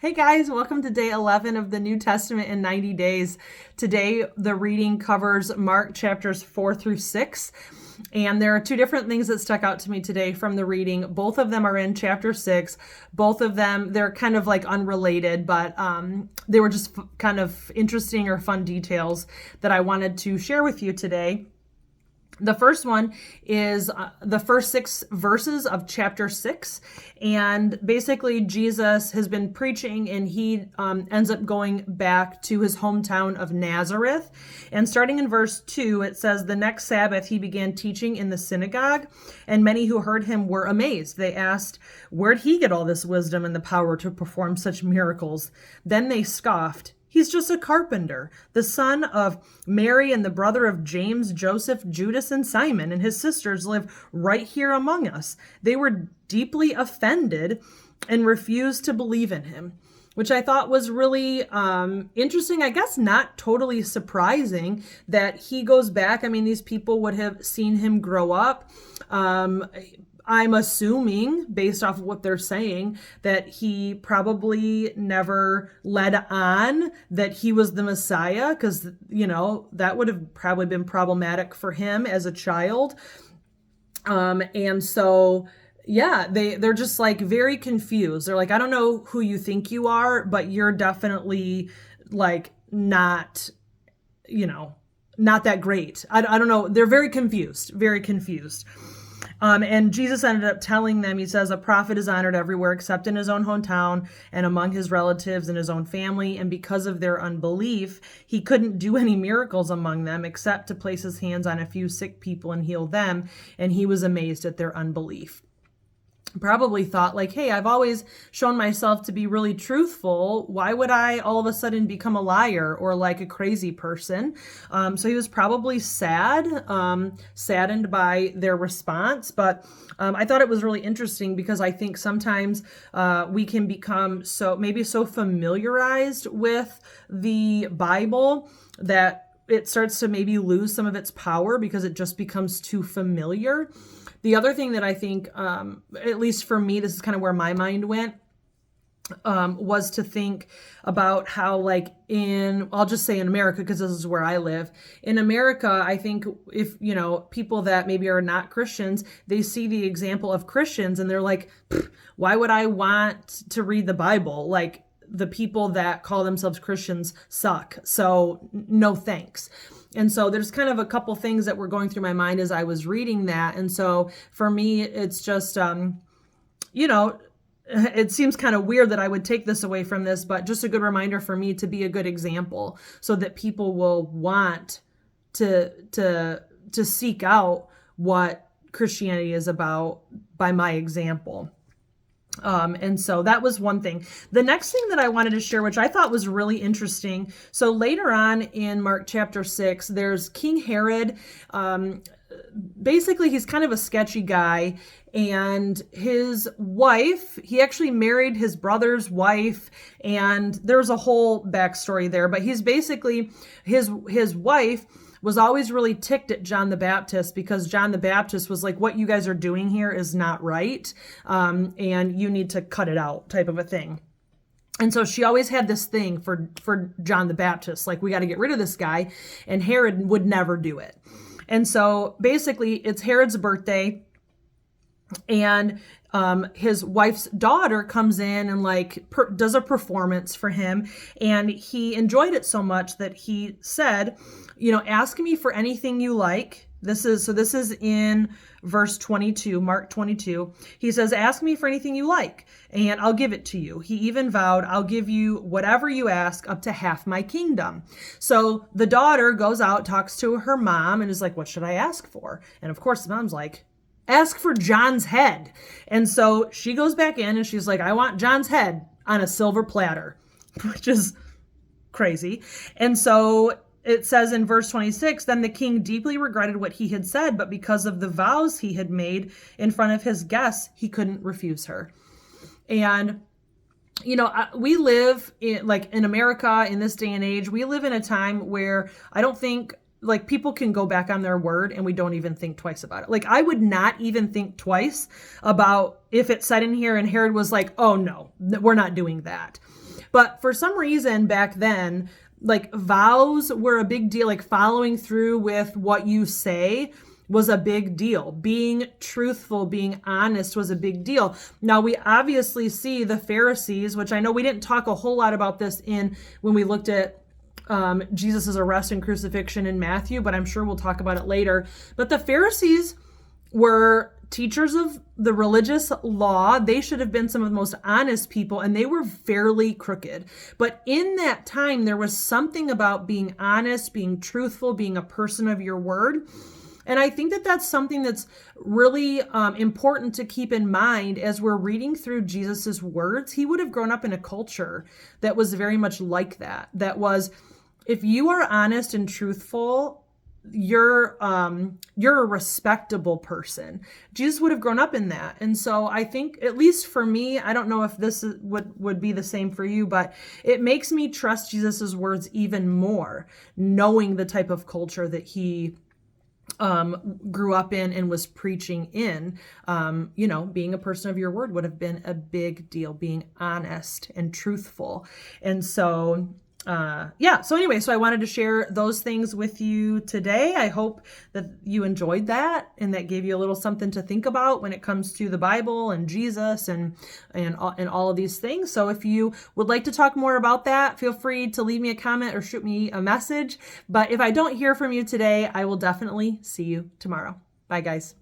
Hey guys, welcome to day 11 of the New Testament in 90 days. Today, the reading covers Mark chapters 4 through 6. And there are two different things that stuck out to me today from the reading. Both of them are in chapter 6. Both of them, they're kind of like unrelated, but they were just kind of interesting or fun details that I wanted to share with you today. The first one is the first 6 verses of chapter 6. And basically, Jesus has been preaching and he ends up going back to his hometown of Nazareth. And starting in verse 2, it says, "The next Sabbath he began teaching in the synagogue, and many who heard him were amazed. They asked, 'Where'd he get all this wisdom and the power to perform such miracles?' Then they scoffed. 'He's just a carpenter, the son of Mary and the brother of James, Joseph, Judas, and Simon, and his sisters live right here among us.' They were deeply offended and refused to believe in him," which I thought was really interesting. I guess not totally surprising that he goes back. I mean, these people would have seen him grow up. I'm assuming, based off of what they're saying, that he probably never led on that he was the Messiah, because, that would have probably been problematic for him as a child. And so, yeah, they're just like very confused. They're like, I don't know who you think you are, but you're definitely like not that great. I don't know. They're very confused, very confused. And Jesus ended up telling them, he says, "A prophet is honored everywhere except in his own hometown and among his relatives and his own family. And because of their unbelief, he couldn't do any miracles among them except to place his hands on a few sick people and heal them. And he was amazed at their unbelief." Probably thought like, hey, I've always shown myself to be really truthful. Why would I all of a sudden become a liar or like a crazy person? So he was probably saddened by their response. But I thought it was really interesting because I think sometimes we can become so familiarized with the Bible that it starts to maybe lose some of its power because it just becomes too familiar. The other thing that I think, at least for me, this is kind of where my mind went, was to think about how, like, I'll just say in America, because this is where I live. In America, I think if, people that maybe are not Christians, they see the example of Christians and they're like, why would I want to read the Bible? Like, the people that call themselves Christians suck. So no thanks. And so there's kind of a couple things that were going through my mind as I was reading that. And so for me, it's just, it seems kind of weird that I would take this away from this, but just a good reminder for me to be a good example so that people will want to seek out what Christianity is about by my example. And so that was one thing. The next thing that I wanted to share, which I thought was really interesting. So later on in Mark chapter 6, there's King Herod. Basically, he's kind of a sketchy guy. And his wife, he actually married his brother's wife. And there's a whole backstory there. But he's basically, his wife was always really ticked at John the Baptist because John the Baptist was like, what you guys are doing here is not right. And you need to cut it out type of a thing. And so she always had this thing for John the Baptist, like, we got to get rid of this guy. And Herod would never do it. And so basically it's Herod's birthday, and his wife's daughter comes in and does a performance for him. And he enjoyed it so much that he said, ask me for anything you like. This is in verse 22, Mark 22. He says, ask me for anything you like, and I'll give it to you. He even vowed, I'll give you whatever you ask, up to half my kingdom. So the daughter goes out, talks to her mom, and is like, what should I ask for? And of course, the mom's like, ask for John's head. And so she goes back in and she's like, I want John's head on a silver platter, which is crazy. And so it says in verse 26, then the king deeply regretted what he had said, but because of the vows he had made in front of his guests, he couldn't refuse her. And we live in America in this day and age, we live in a time where I don't think like people can go back on their word and we don't even think twice about it. Like I would not even think twice about if it said in here and Herod was like, oh no, we're not doing that. But for some reason back then, like vows were a big deal. Like following through with what you say was a big deal. Being truthful, being honest was a big deal. Now we obviously see the Pharisees, which I know we didn't talk a whole lot about this when we looked at Jesus' arrest and crucifixion in Matthew, but I'm sure we'll talk about it later. But the Pharisees were teachers of the religious law. They should have been some of the most honest people, and they were fairly crooked. But in that time, there was something about being honest, being truthful, being a person of your word. And I think that that's something that's really important to keep in mind as we're reading through Jesus's words. He would have grown up in a culture that was very much like that. That was, if you are honest and truthful, you're a respectable person. Jesus would have grown up in that. And so I think, at least for me, I don't know if this would be the same for you, but it makes me trust Jesus's words even more, knowing the type of culture that he grew up in and was preaching in. Being a person of your word would have been a big deal, being honest and truthful. And so so I wanted to share those things with you today. I hope that you enjoyed that and that gave you a little something to think about when it comes to the Bible and Jesus and all of these things. So if you would like to talk more about that, feel free to leave me a comment or shoot me a message. But if I don't hear from you today, I will definitely see you tomorrow. Bye, guys.